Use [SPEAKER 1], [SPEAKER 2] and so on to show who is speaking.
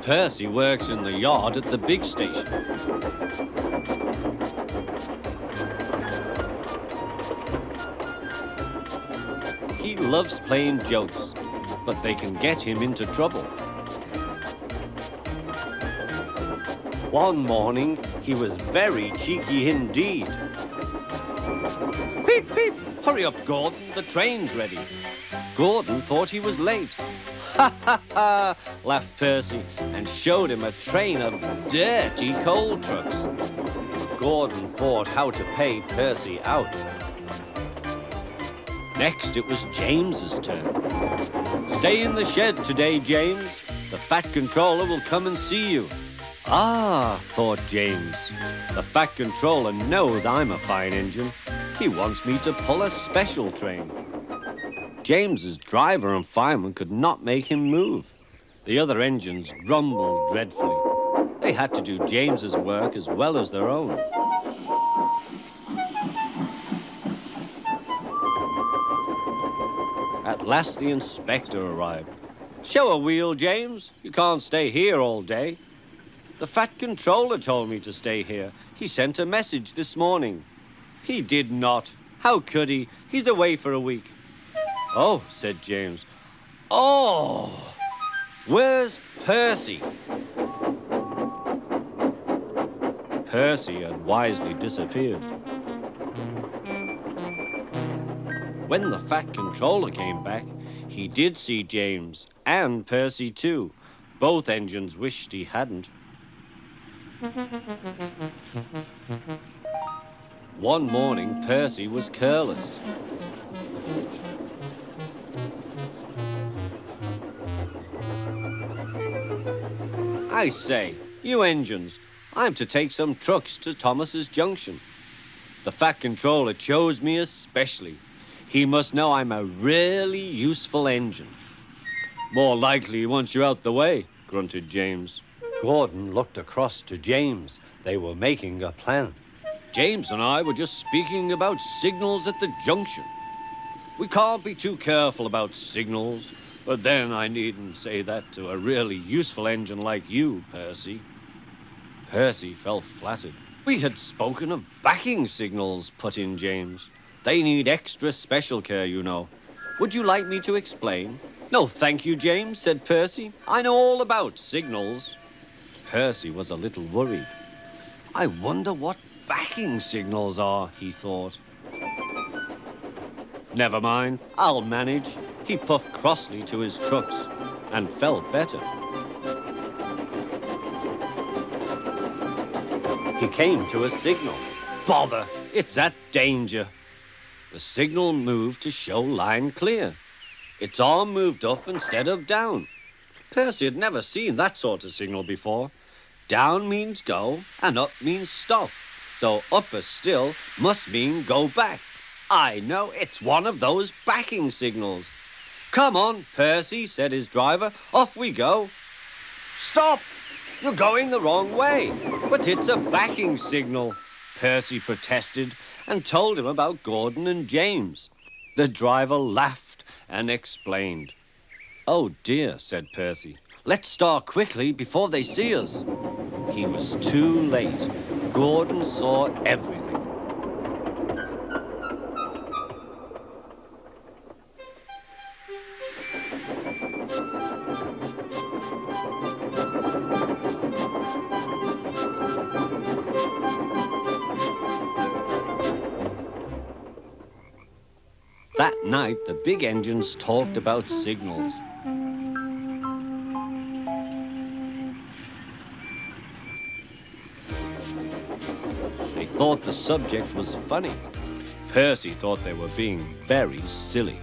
[SPEAKER 1] Percy works in the yard at the big station. He loves playing jokes, but they can get him into trouble. One morning, he was very cheeky indeed. Peep, peep! Hurry up, Gordon, the train's ready. Gordon thought he was late. Ha, ha, ha, laughed Percy and showed him a train of dirty coal trucks. Gordon thought how to pay Percy out. Next, it was James's turn. Stay in the shed today, James. The Fat Controller will come and see you. Ah, thought James. The Fat Controller knows I'm a fine engine. He wants me to pull a special train. James's driver and fireman could not make him move. The other engines grumbled dreadfully. They had to do James's work as well as their own. At last the inspector arrived. Show a wheel, James. You can't stay here all day. The Fat Controller told me to stay here. He sent a message this morning. He did not. How could he? He's away for a week. Oh, said James. Oh, where's Percy? Percy had wisely disappeared. When the Fat Controller came back, he did see James and Percy too. Both engines wished he hadn't. One morning, Percy was careless. I say, you engines, I'm to take some trucks to Thomas's Junction. The Fat Controller chose me especially. He must know I'm a really useful engine. More likely he wants you out the way, grunted James. Gordon looked across to James. They were making a plan. James and I were just speaking about signals at the junction. We can't be too careful about signals. But then I needn't say that to a really useful engine like you, Percy. Percy felt flattered. We had spoken of backing signals, put in James. They need extra special care, you know. Would you like me to explain? No, thank you, James, said Percy. I know all about signals. Percy was a little worried. I wonder what backing signals are, he thought. Never mind, I'll manage. He puffed crossly to his trucks and felt better. He came to a signal. Bother, it's at danger. The signal moved to show line clear. Its arm moved up instead of down. Percy had never seen that sort of signal before. Down means go and up means stop. So upper still must mean go back. I know, it's one of those backing signals. Come on, Percy, said his driver. Off we go. Stop! You're going the wrong way. But it's a backing signal, Percy protested and told him about Gordon and James. The driver laughed and explained. Oh dear, said Percy. Let's start quickly before they see us. He was too late. Gordon saw everything. That night, the big engines talked about signals. They thought the subject was funny. Percy thought they were being very silly.